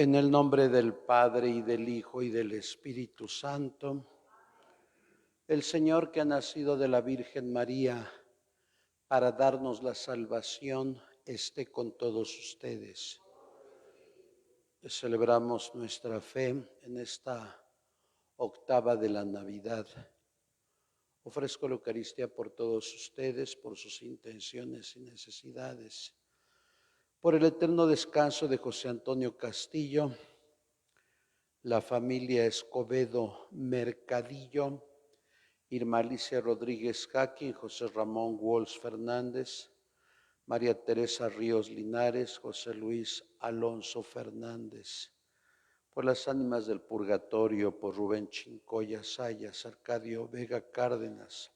En el nombre del Padre, y del Hijo, y del Espíritu Santo, el Señor que ha nacido de la Virgen María para darnos la salvación, esté con todos ustedes. Celebramos nuestra fe en esta octava de la Navidad. Ofrezco la Eucaristía por todos ustedes, por sus intenciones y necesidades, por el eterno descanso de José Antonio Castillo, la familia Escobedo Mercadillo, Irma Alicia Rodríguez Jaquín, José Ramón Walsh Fernández, María Teresa Ríos Linares, José Luis Alonso Fernández, por las ánimas del purgatorio, por Rubén Chincoya Sayas, Arcadio Vega Cárdenas,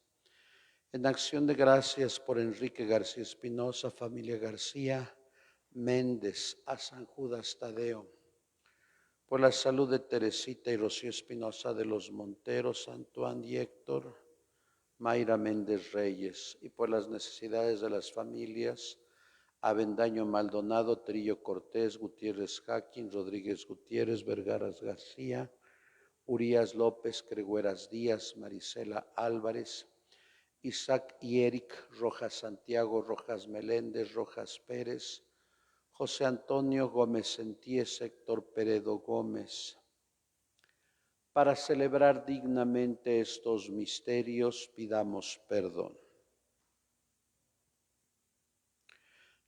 en acción de gracias por Enrique García Espinosa, familia García Méndez, a San Judas Tadeo, por la salud de Teresita y Rocío Espinosa de los Monteros, Antoine y Héctor, Mayra Méndez Reyes, y por las necesidades de las familias Avendaño Maldonado, Trillo Cortés, Gutiérrez Jaquín, Rodríguez Gutiérrez, Vergaras García, Urias López, Cregueras Díaz, Marisela Álvarez, Isaac y Eric Rojas Santiago, Rojas Meléndez, Rojas Pérez, José Antonio Gómez Sentíes, Héctor Peredo Gómez. Para celebrar dignamente estos misterios, pidamos perdón.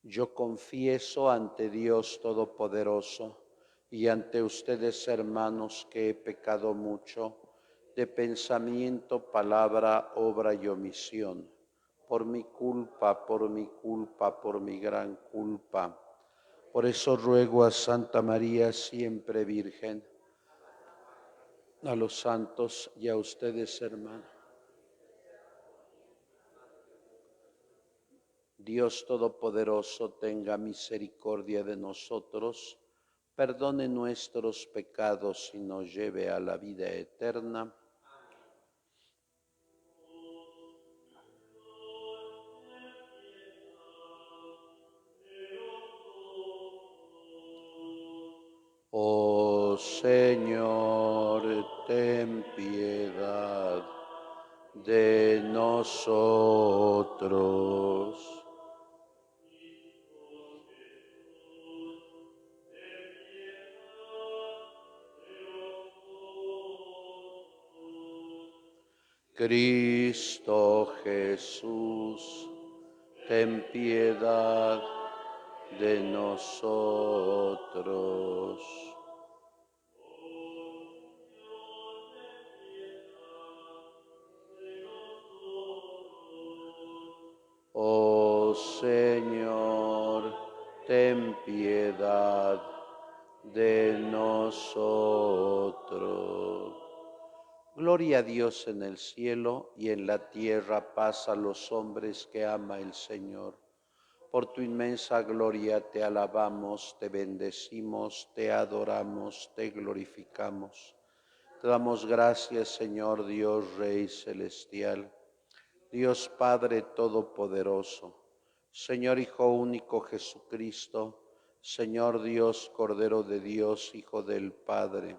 Yo confieso ante Dios Todopoderoso y ante ustedes, hermanos, que he pecado mucho de pensamiento, palabra, obra y omisión, por mi culpa, por mi gran culpa. Por eso ruego a Santa María, siempre Virgen, a los santos y a ustedes, hermanos. Dios Todopoderoso tenga misericordia de nosotros, perdone nuestros pecados y nos lleve a la vida eterna. Oh Señor, ten piedad de nosotros. Cristo Jesús, ten piedad de nosotros. Oh Señor, ten piedad de nosotros. Gloria a Dios en el cielo y en la tierra paz a los hombres que ama el Señor. Por tu inmensa gloria te alabamos, te bendecimos, te adoramos, te glorificamos. Te damos gracias, Señor Dios, Rey celestial, Dios Padre Todopoderoso, Señor Hijo único Jesucristo, Señor Dios, Cordero de Dios, Hijo del Padre.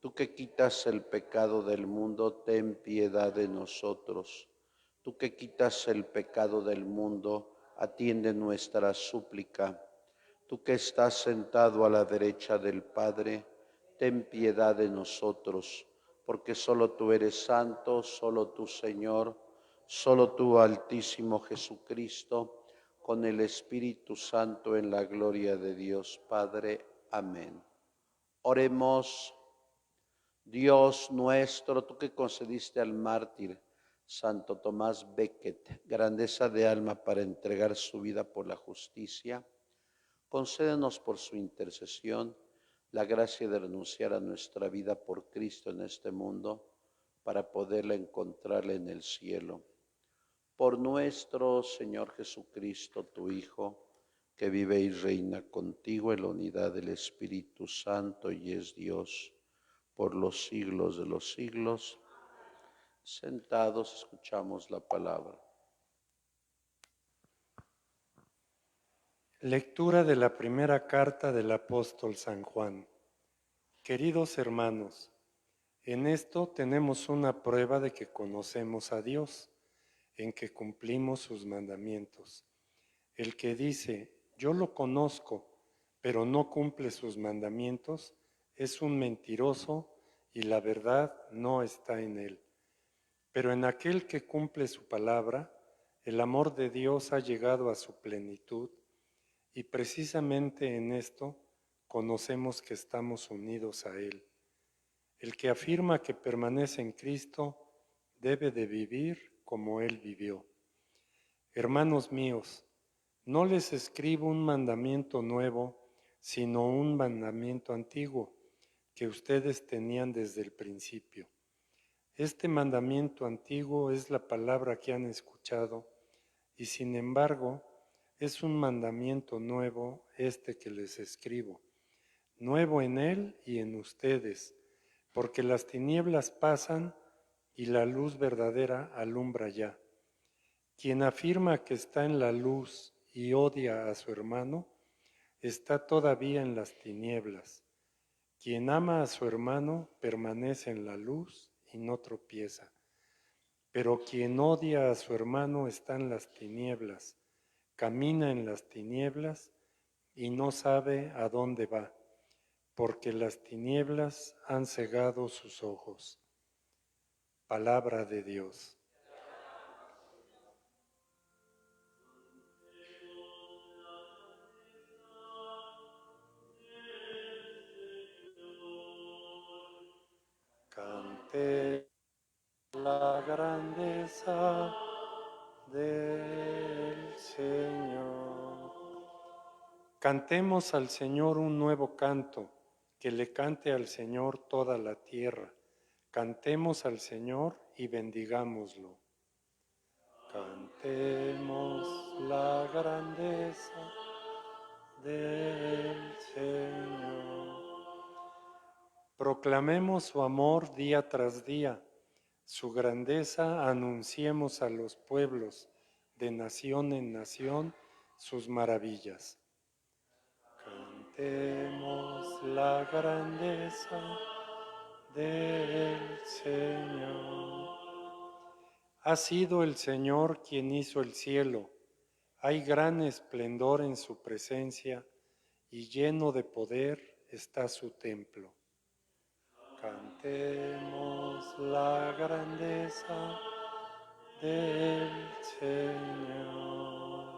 Tú que quitas el pecado del mundo, ten piedad de nosotros. Tú que quitas el pecado del mundo, atiende nuestra súplica. Tú que estás sentado a la derecha del Padre, ten piedad de nosotros, porque solo tú eres santo, solo tú, Señor, solo tú, Altísimo Jesucristo, con el Espíritu Santo en la gloria de Dios Padre. Amén. Oremos. Dios nuestro, tú que concediste al mártir Santo Tomás Becket grandeza de alma para entregar su vida por la justicia, concédenos por su intercesión la gracia de renunciar a nuestra vida por Cristo en este mundo para poderla encontrarla en el cielo. Por nuestro Señor Jesucristo, tu Hijo, que vive y reina contigo en la unidad del Espíritu Santo y es Dios por los siglos de los siglos. Sentados escuchamos la palabra. Lectura de la primera carta del apóstol San Juan. Queridos hermanos, en esto tenemos una prueba de que conocemos a Dios, en que cumplimos sus mandamientos. El que dice, yo lo conozco, pero no cumple sus mandamientos, es un mentiroso y la verdad no está en él. Pero en aquel que cumple su palabra, el amor de Dios ha llegado a su plenitud y precisamente en esto conocemos que estamos unidos a Él. El que afirma que permanece en Cristo debe de vivir como Él vivió. Hermanos míos, no les escribo un mandamiento nuevo, sino un mandamiento antiguo que ustedes tenían desde el principio. Este mandamiento antiguo es la palabra que han escuchado y sin embargo es un mandamiento nuevo este que les escribo, nuevo en él y en ustedes, porque las tinieblas pasan y la luz verdadera alumbra ya. Quien afirma que está en la luz y odia a su hermano, está todavía en las tinieblas. Quien ama a su hermano permanece en la luz y no tropieza. Pero quien odia a su hermano está en las tinieblas, camina en las tinieblas y no sabe a dónde va, porque las tinieblas han cegado sus ojos. Palabra de Dios. Cante la grandeza del Señor. Cantemos al Señor un nuevo canto, que le cante al Señor toda la tierra. Cantemos al Señor y bendigámoslo. Cantemos la grandeza del Señor. Proclamemos su amor día tras día, su grandeza anunciemos a los pueblos, de nación en nación, sus maravillas. Cantemos la grandeza del Señor. Ha sido el Señor quien hizo el cielo, hay gran esplendor en su presencia y lleno de poder está su templo. Cantemos la grandeza del Señor.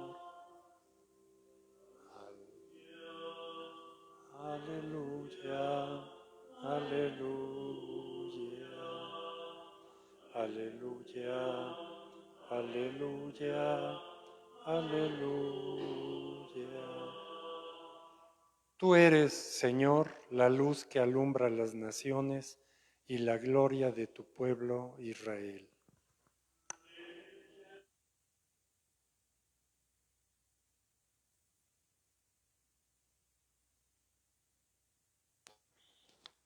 Aleluya, aleluya, aleluya, aleluya, aleluya. Tú eres, Señor, la luz que alumbra las naciones y la gloria de tu pueblo Israel.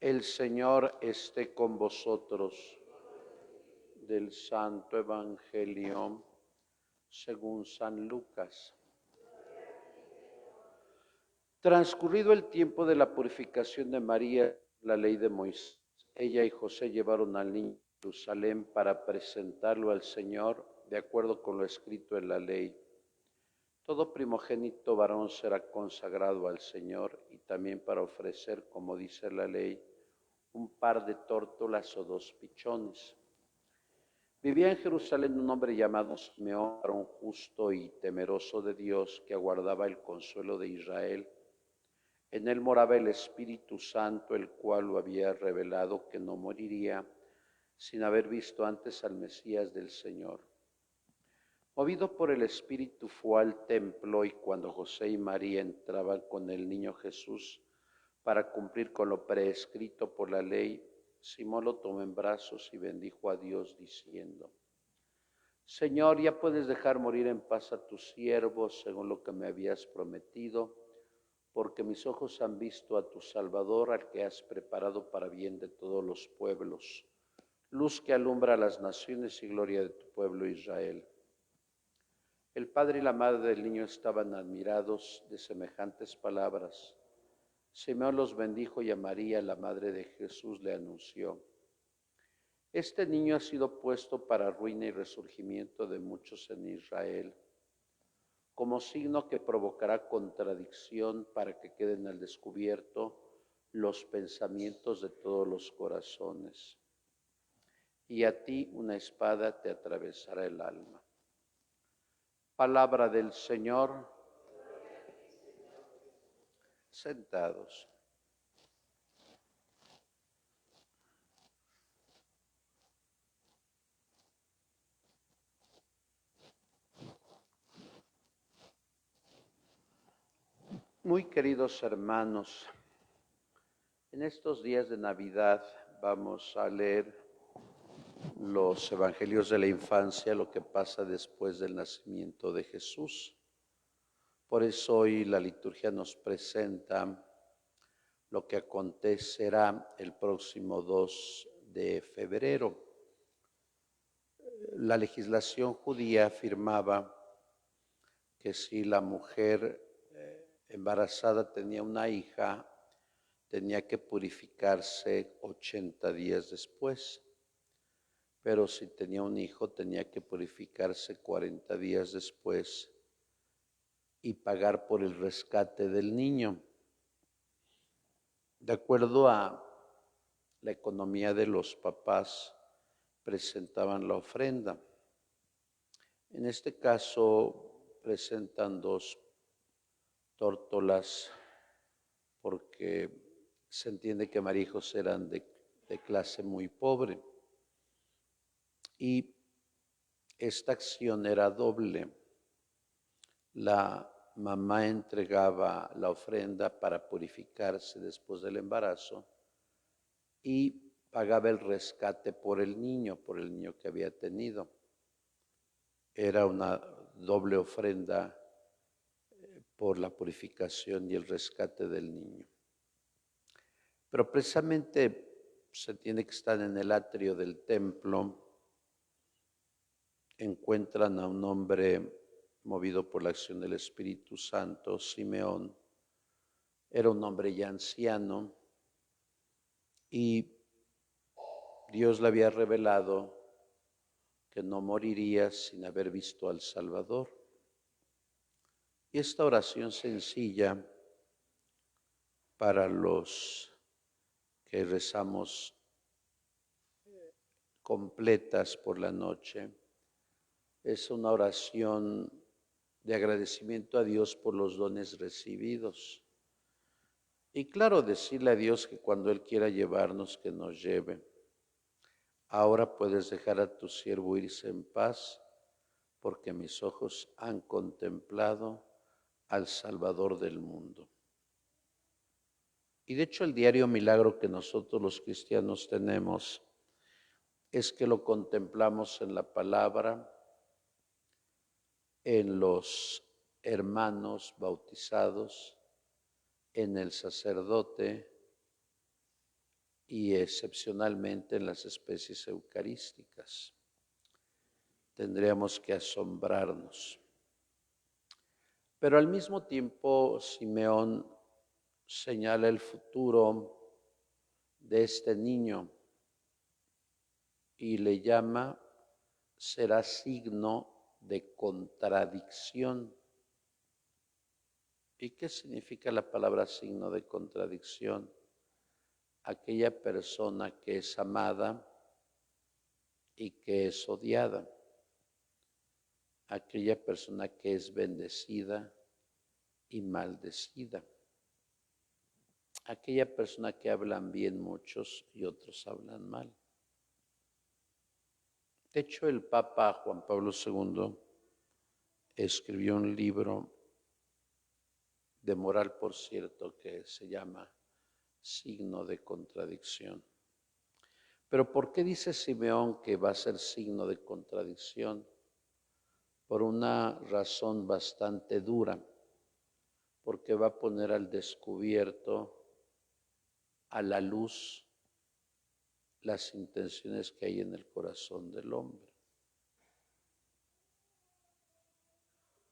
El Señor esté con vosotros. Del Santo Evangelio según San Lucas. Transcurrido el tiempo de la purificación de María, la ley de Moisés, ella y José llevaron al niño a Jerusalén para presentarlo al Señor de acuerdo con lo escrito en la ley. Todo primogénito varón será consagrado al Señor y también para ofrecer, como dice la ley, un par de tórtolas o 2 pichones. Vivía en Jerusalén un hombre llamado Simeón, varón justo y temeroso de Dios, que aguardaba el consuelo de Israel. En él moraba el Espíritu Santo, el cual lo había revelado que no moriría sin haber visto antes al Mesías del Señor. Movido por el Espíritu fue al templo y cuando José y María entraban con el niño Jesús para cumplir con lo prescrito por la ley, Simón lo tomó en brazos y bendijo a Dios diciendo: Señor, ya puedes dejar morir en paz a tus siervos según lo que me habías prometido, porque mis ojos han visto a tu Salvador, al que has preparado para bien de todos los pueblos, luz que alumbra a las naciones y gloria de tu pueblo Israel. El padre y la madre del niño estaban admirados de semejantes palabras. Simeón los bendijo y a María, la madre de Jesús, le anunció: este niño ha sido puesto para ruina y resurgimiento de muchos en Israel, como signo que provocará contradicción para que queden al descubierto los pensamientos de todos los corazones. Y a ti una espada te atravesará el alma. Palabra del Señor. Sentados. Muy queridos hermanos, en estos días de Navidad vamos a leer los evangelios de la infancia, lo que pasa después del nacimiento de Jesús. Por eso hoy la liturgia nos presenta lo que acontecerá el próximo 2 de febrero. La legislación judía afirmaba que si la mujer embarazada tenía una hija, tenía que purificarse 80 días después. Pero si tenía un hijo, tenía que purificarse 40 días después y pagar por el rescate del niño. De acuerdo a la economía de los papás, presentaban la ofrenda. En este caso, presentan 2 tórtolas porque se entiende que María y José eran de clase muy pobre. Y esta acción era doble. La mamá entregaba la ofrenda para purificarse después del embarazo y pagaba el rescate por el niño que había tenido. Era una doble ofrenda por la purificación y el rescate del niño. Pero precisamente se tiene que estar en el atrio del templo. Encuentran a un hombre movido por la acción del Espíritu Santo, Simeón. Era un hombre ya anciano y Dios le había revelado que no moriría sin haber visto al Salvador. Y esta oración sencilla para los que rezamos completas por la noche es una oración de agradecimiento a Dios por los dones recibidos. Y claro, decirle a Dios que cuando Él quiera llevarnos, que nos lleve. Ahora puedes dejar a tu siervo irse en paz, porque mis ojos han contemplado al Salvador del mundo. Y de hecho el diario milagro que nosotros los cristianos tenemos es que lo contemplamos en la palabra, en los hermanos bautizados, en el sacerdote y excepcionalmente en las especies eucarísticas. Tendríamos que asombrarnos. Pero al mismo tiempo, Simeón señala el futuro de este niño y le llama: será signo de contradicción. ¿Y qué significa la palabra signo de contradicción? Aquella persona que es amada y que es odiada. Aquella persona que es bendecida y maldecida. Aquella persona que hablan bien muchos y otros hablan mal. De hecho, el Papa Juan Pablo II escribió un libro de moral, por cierto, que se llama Signo de Contradicción. Pero ¿por qué dice Simeón que va a ser signo de contradicción? Por una razón bastante dura, porque va a poner al descubierto, a la luz, las intenciones que hay en el corazón del hombre.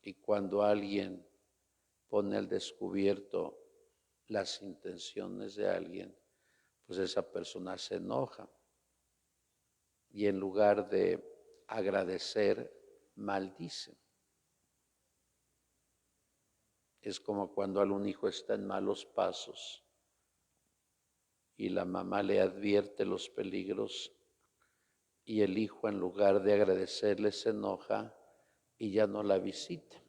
Y cuando alguien pone al descubierto las intenciones de alguien, pues esa persona se enoja y en lugar de agradecer, maldice. Es como cuando algún hijo está en malos pasos y la mamá le advierte los peligros y el hijo en lugar de agradecerle se enoja y ya no la visita.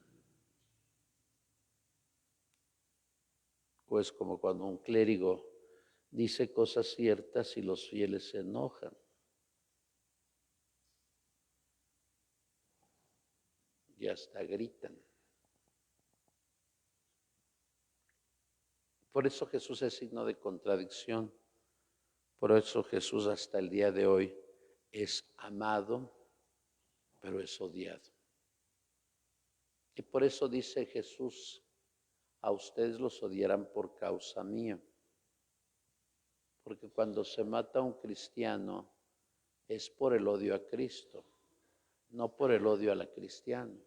O es como cuando un clérigo dice cosas ciertas y los fieles se enojan. Y hasta gritan. Por eso Jesús es signo de contradicción. Por eso Jesús hasta el día de hoy es amado, pero es odiado. Y por eso dice Jesús, a ustedes los odiarán por causa mía. Porque cuando se mata a un cristiano es por el odio a Cristo, no por el odio a la cristiana.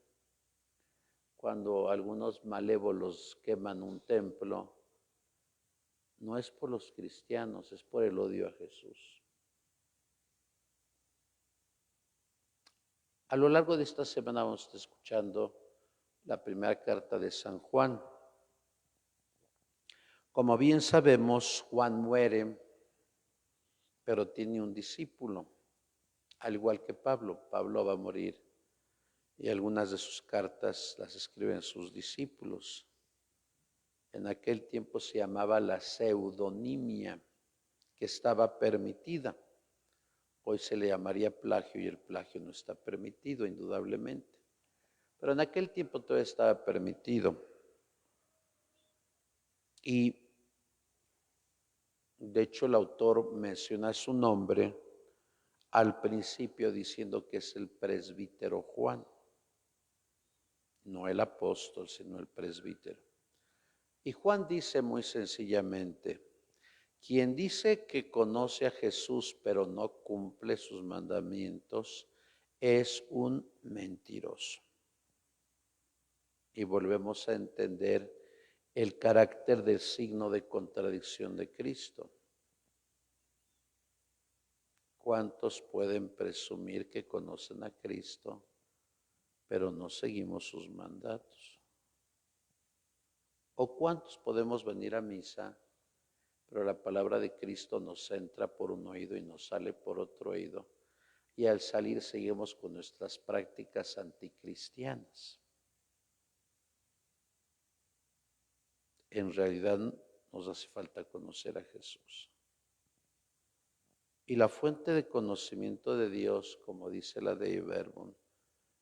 Cuando algunos malévolos queman un templo, no es por los cristianos, es por el odio a Jesús. A lo largo de esta semana vamos a estar escuchando la primera carta de San Juan. Como bien sabemos, Juan muere, pero tiene un discípulo, al igual que Pablo. Pablo va a morir y algunas de sus cartas las escriben sus discípulos. En aquel tiempo se llamaba la pseudonimia, que estaba permitida. Hoy se le llamaría plagio y el plagio no está permitido, indudablemente. Pero en aquel tiempo todavía estaba permitido. Y de hecho el autor menciona su nombre al principio diciendo que es el presbítero Juan. No el apóstol, sino el presbítero. Y Juan dice muy sencillamente, quien dice que conoce a Jesús pero no cumple sus mandamientos es un mentiroso. Y volvemos a entender el carácter del signo de contradicción de Cristo. ¿Cuántos pueden presumir que conocen a Cristo pero no seguimos sus mandatos? ¿O cuántos podemos venir a misa, pero la palabra de Cristo nos entra por un oído y nos sale por otro oído? Y al salir seguimos con nuestras prácticas anticristianas. En realidad nos hace falta conocer a Jesús. Y la fuente de conocimiento de Dios, como dice la Dei Verbum,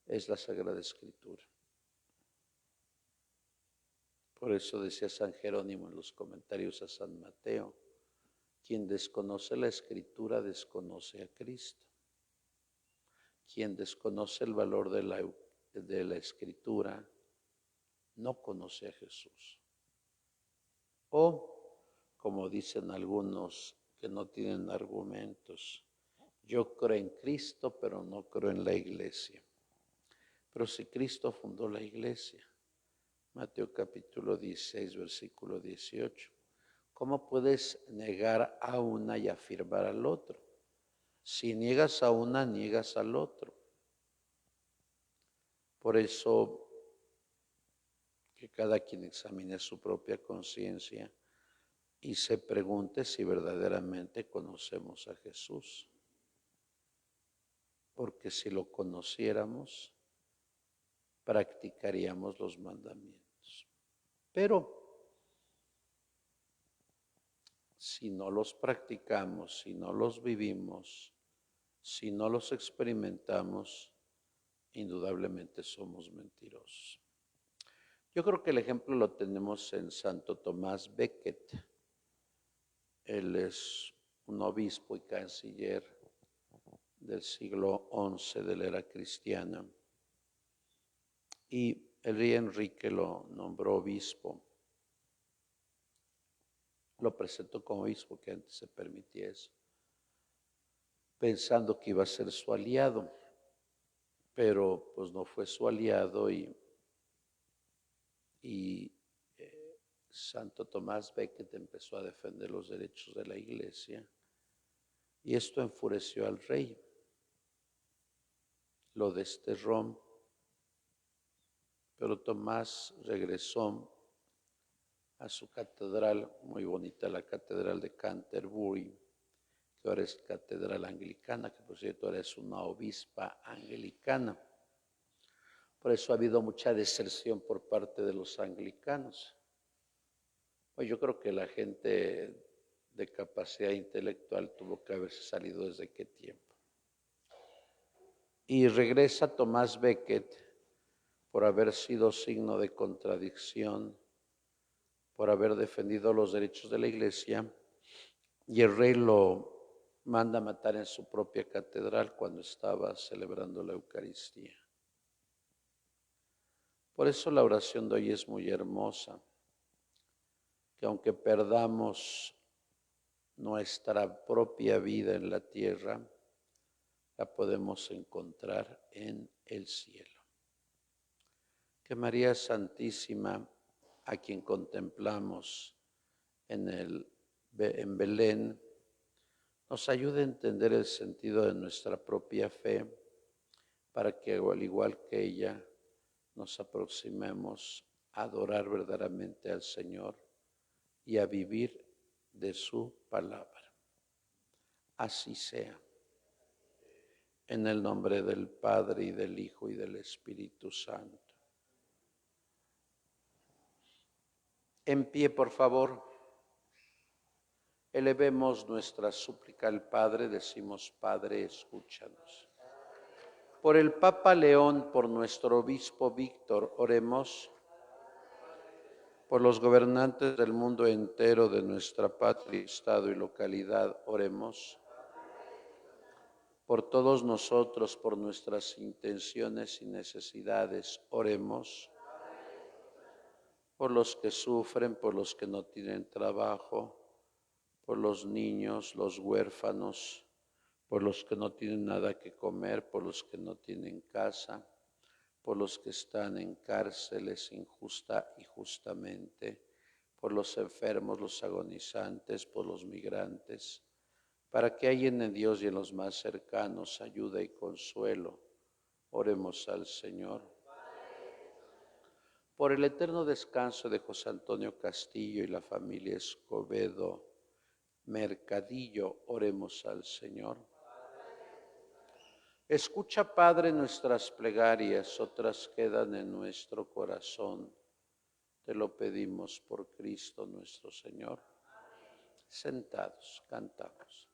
es la Sagrada Escritura. Por eso decía San Jerónimo en los comentarios a San Mateo, quien desconoce la Escritura desconoce a Cristo. Quien desconoce el valor de la Escritura no conoce a Jesús. O, como dicen algunos que no tienen argumentos, yo creo en Cristo, pero no creo en la iglesia. Pero si Cristo fundó la iglesia, Mateo capítulo 16, versículo 18, ¿cómo puedes negar a una y afirmar al otro? Si niegas a una, niegas al otro. Por eso, que cada quien examine su propia conciencia y se pregunte si verdaderamente conocemos a Jesús. Porque si lo conociéramos, practicaríamos los mandamientos. Pero si no los practicamos, si no los vivimos, si no los experimentamos, indudablemente somos mentirosos. Yo creo que el ejemplo lo tenemos en Santo Tomás Becket. Él es un obispo y canciller del siglo XI de la era cristiana. Y el rey Enrique lo nombró obispo. Lo presentó como obispo, que antes se permitía eso, pensando que iba a ser su aliado, pero pues no fue su aliado y Santo Tomás Becket empezó a defender los derechos de la Iglesia y esto enfureció al rey. Lo desterró, pero Tomás regresó a su catedral, muy bonita, la catedral de Canterbury, que ahora es catedral anglicana, que por cierto ahora es una obispa anglicana. Por eso ha habido mucha deserción por parte de los anglicanos. Pues yo creo que la gente de capacidad intelectual tuvo que haberse salido desde qué tiempo. Y regresa Tomás Becket por haber sido signo de contradicción, por haber defendido los derechos de la Iglesia, y el rey lo manda a matar en su propia catedral cuando estaba celebrando la Eucaristía. Por eso la oración de hoy es muy hermosa, que aunque perdamos nuestra propia vida en la tierra, la podemos encontrar en el cielo. Que María Santísima, a quien contemplamos en Belén, nos ayude a entender el sentido de nuestra propia fe, para que al igual que ella nos aproximemos a adorar verdaderamente al Señor y a vivir de su palabra. Así sea. En el nombre del Padre, y del Hijo, y del Espíritu Santo. En pie, por favor. Elevemos nuestra súplica al Padre, decimos: Padre, escúchanos. Por el Papa León, por nuestro obispo Víctor, oremos. Por los gobernantes del mundo entero, de nuestra patria, estado y localidad, oremos. Por todos nosotros, por nuestras intenciones y necesidades, oremos. Por los que sufren, por los que no tienen trabajo, por los niños, los huérfanos, por los que no tienen nada que comer, por los que no tienen casa, por los que están en cárceles injusta y justamente, por los enfermos, los agonizantes, por los migrantes, para que hallen en Dios y en los más cercanos ayuda y consuelo. Oremos al Señor. Por el eterno descanso de José Antonio Castillo y la familia Escobedo Mercadillo, oremos al Señor. Escucha, Padre, nuestras plegarias, otras quedan en nuestro corazón. Te lo pedimos por Cristo nuestro Señor. Sentados, cantamos.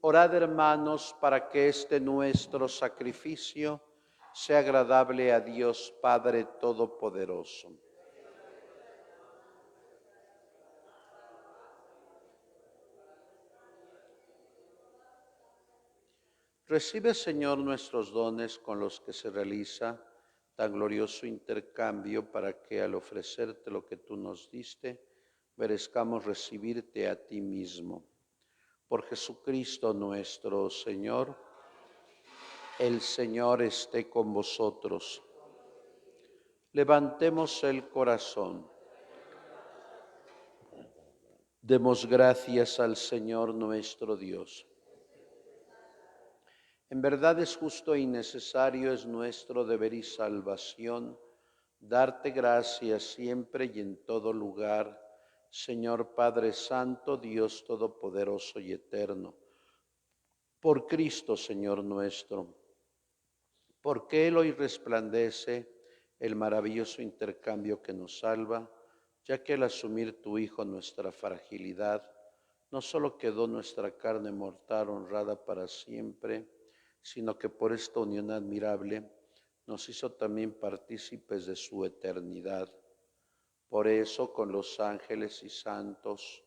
Orad, hermanos, para que este nuestro sacrificio sea agradable a Dios Padre Todopoderoso. Recibe, Señor, nuestros dones con los que se realiza tan glorioso intercambio para que al ofrecerte lo que tú nos diste, merezcamos recibirte a ti mismo. Por Jesucristo nuestro Señor, el Señor esté con vosotros. Levantemos el corazón. Demos gracias al Señor nuestro Dios. En verdad es justo y necesario, es nuestro deber y salvación, darte gracias siempre y en todo lugar, Señor Padre Santo, Dios Todopoderoso y Eterno, por Cristo, Señor nuestro, porque Él hoy resplandece el maravilloso intercambio que nos salva, ya que al asumir tu Hijo nuestra fragilidad, no solo quedó nuestra carne mortal honrada para siempre, sino que por esta unión admirable nos hizo también partícipes de su eternidad. Por eso, con los ángeles y santos,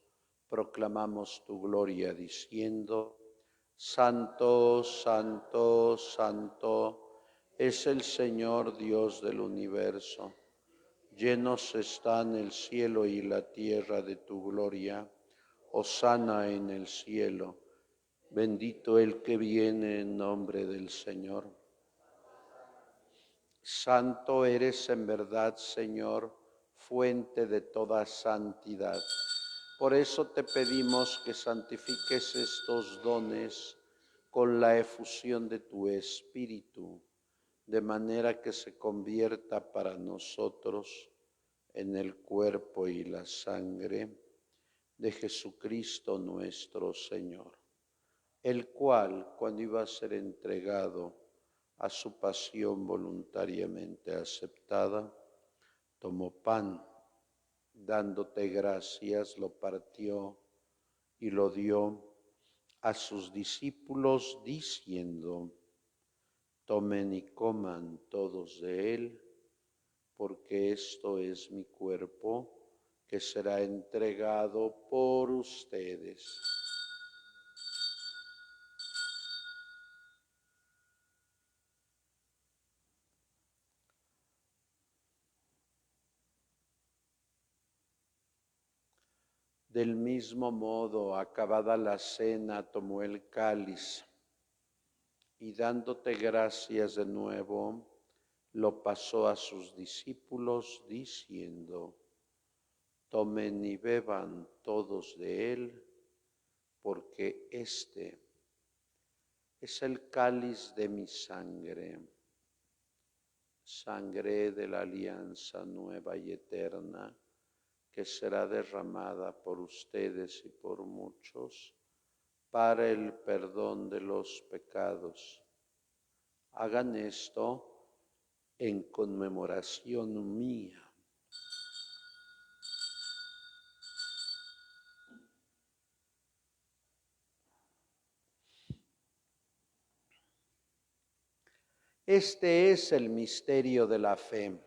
proclamamos tu gloria, diciendo: Santo, santo, santo, es el Señor Dios del universo. Llenos están el cielo y la tierra de tu gloria. Hosana en el cielo. Bendito el que viene en nombre del Señor. Santo eres en verdad, Señor, fuente de toda santidad. Por eso te pedimos que santifiques estos dones con la efusión de tu Espíritu, de manera que se convierta para nosotros en el cuerpo y la sangre de Jesucristo nuestro Señor, el cual, cuando iba a ser entregado a su pasión voluntariamente aceptada, tomó pan, dándote gracias, lo partió y lo dio a sus discípulos, diciendo: Tomen y coman todos de él, porque esto es mi cuerpo, que será entregado por ustedes. Del mismo modo, acabada la cena, tomó el cáliz y dándote gracias de nuevo, lo pasó a sus discípulos, diciendo: Tomen y beban todos de él, porque este es el cáliz de mi sangre, sangre de la alianza nueva y eterna, que será derramada por ustedes y por muchos para el perdón de los pecados. Hagan esto en conmemoración mía. Este es el misterio de la fe.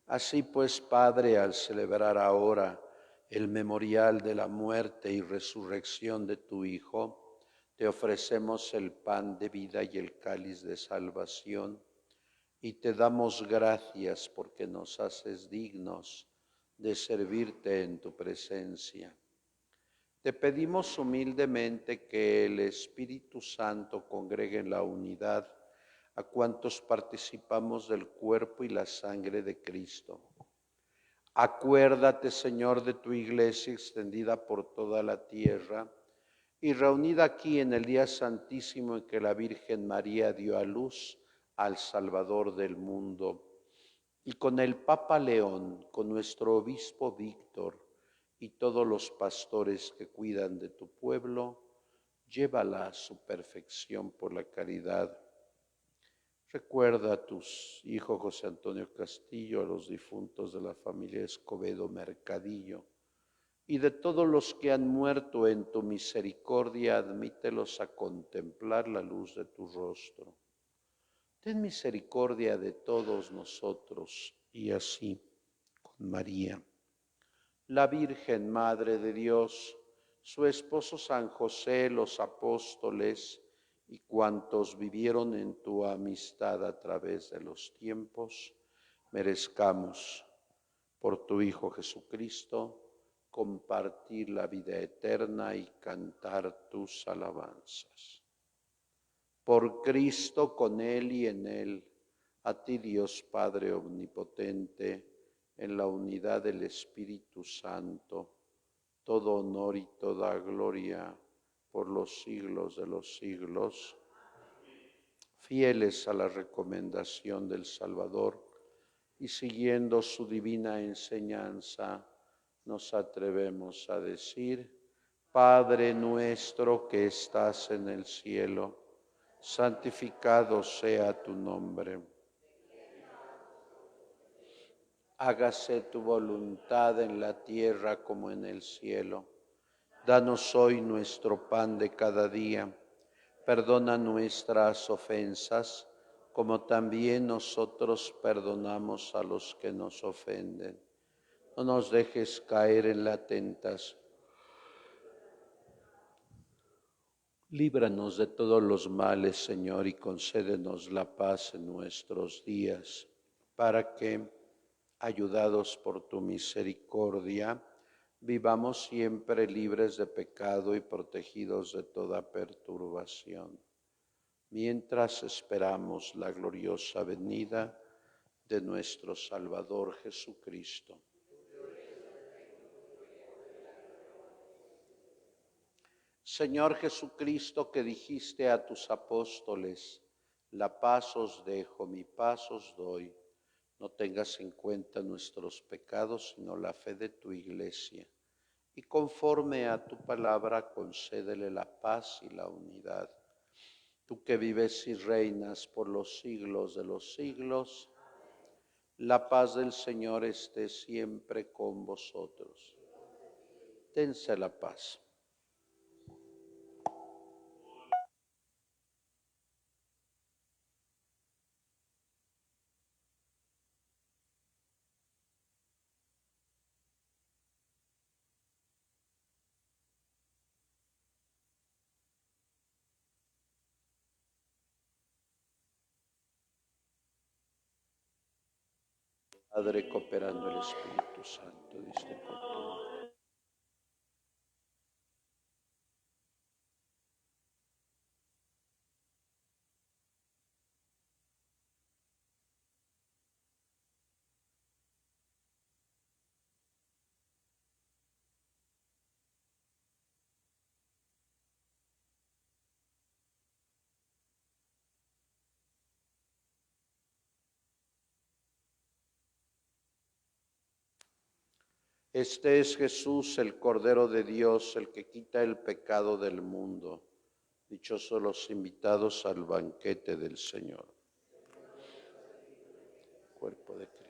Así pues, Padre, al celebrar ahora el memorial de la muerte y resurrección de tu Hijo, te ofrecemos el pan de vida y el cáliz de salvación, y te damos gracias porque nos haces dignos de servirte en tu presencia. Te pedimos humildemente que el Espíritu Santo congregue en la unidad a cuantos participamos del cuerpo y la sangre de Cristo. Acuérdate, Señor, de tu iglesia extendida por toda la tierra y reunida aquí en el día santísimo en que la Virgen María dio a luz al Salvador del mundo, y con el Papa León, con nuestro obispo Víctor y todos los pastores que cuidan de tu pueblo, llévala a su perfección por la caridad. Recuerda a tus hijos José Antonio Castillo, a los difuntos de la familia Escobedo Mercadillo, y de todos los que han muerto en tu misericordia, admítelos a contemplar la luz de tu rostro. Ten misericordia de todos nosotros, y así, con María, la Virgen Madre de Dios, su esposo San José, los apóstoles y cuantos vivieron en tu amistad a través de los tiempos, merezcamos por tu Hijo Jesucristo compartir la vida eterna y cantar tus alabanzas. Por Cristo, con Él y en Él, a ti Dios Padre Omnipotente, en la unidad del Espíritu Santo, todo honor y toda gloria por los siglos de los siglos. Fieles a la recomendación del Salvador y siguiendo su divina enseñanza, nos atrevemos a decir: Padre nuestro que estás en el cielo, santificado sea tu nombre. Hágase tu voluntad en la tierra como en el cielo. Danos hoy nuestro pan de cada día. Perdona nuestras ofensas, como también nosotros perdonamos a los que nos ofenden. No nos dejes caer en la tentación. Líbranos de todos los males, Señor, y concédenos la paz en nuestros días, para que, ayudados por tu misericordia, vivamos siempre libres de pecado y protegidos de toda perturbación, mientras esperamos la gloriosa venida de nuestro Salvador Jesucristo. Señor Jesucristo, que dijiste a tus apóstoles: la paz os dejo, mi paz os doy. No tengas en cuenta nuestros pecados, sino la fe de tu Iglesia. Y conforme a tu palabra, concédele la paz y la unidad. Tú que vives y reinas por los siglos de los siglos, la paz del Señor esté siempre con vosotros. Dense la paz. Padre, cooperando el Espíritu Santo, diste por tu. Este es Jesús, el Cordero de Dios, el que quita el pecado del mundo. Dichosos los invitados al banquete del Señor. Cuerpo de Cristo.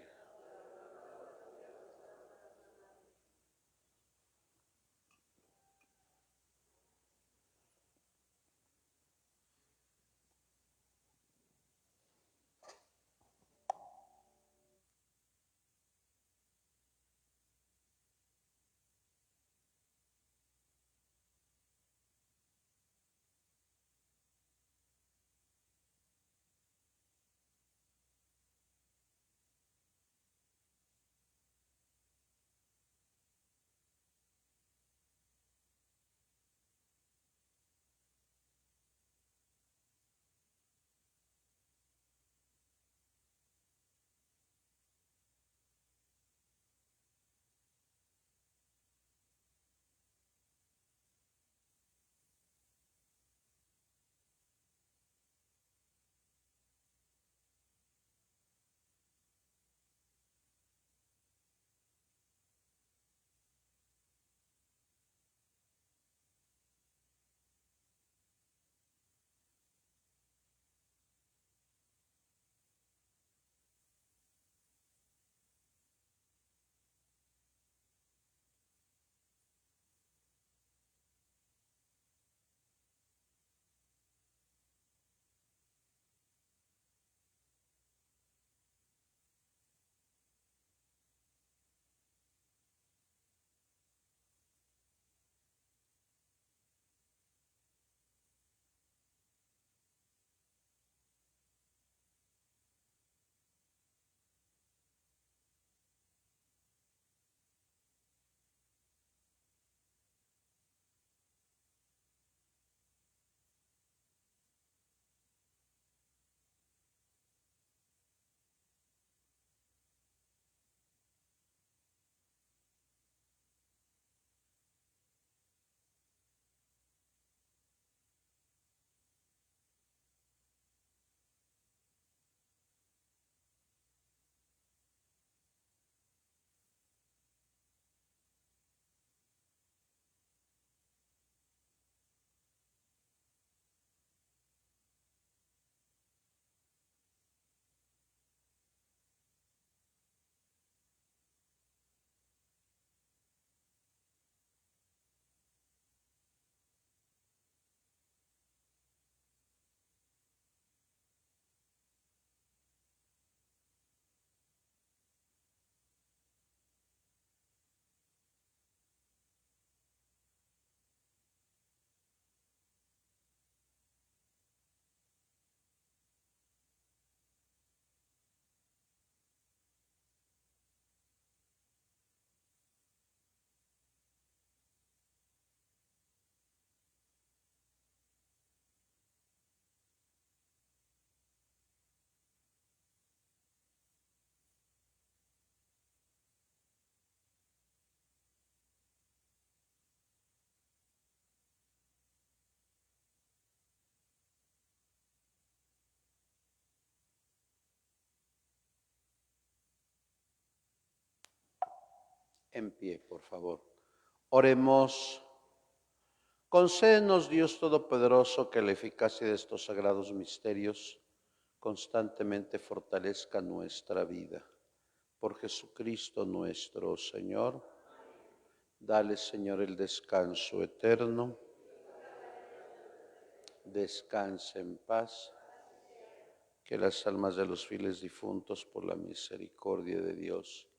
En pie, por favor. Oremos. Concédenos, Dios Todopoderoso, que la eficacia de estos sagrados misterios constantemente fortalezca nuestra vida. Por Jesucristo nuestro Señor. Dale, Señor, el descanso eterno. Descanse en paz. Que las almas de los fieles difuntos, por la misericordia de Dios,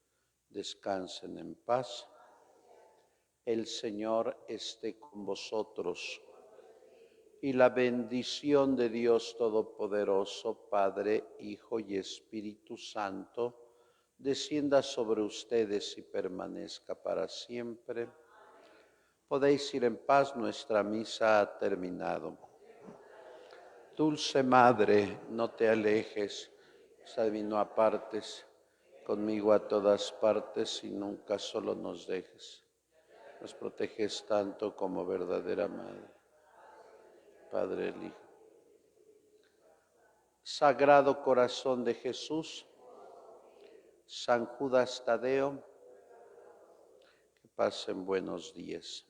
descansen en paz. El Señor esté con vosotros. Y la bendición de Dios Todopoderoso, Padre, Hijo y Espíritu Santo, descienda sobre ustedes y permanezca para siempre. Podéis ir en paz, nuestra misa ha terminado. Dulce Madre, no te alejes, de no apartes, conmigo a todas partes y nunca solo nos dejes. Nos proteges tanto como verdadera Madre. Padre, el Hijo. Sagrado Corazón de Jesús, San Judas Tadeo, que pasen buenos días.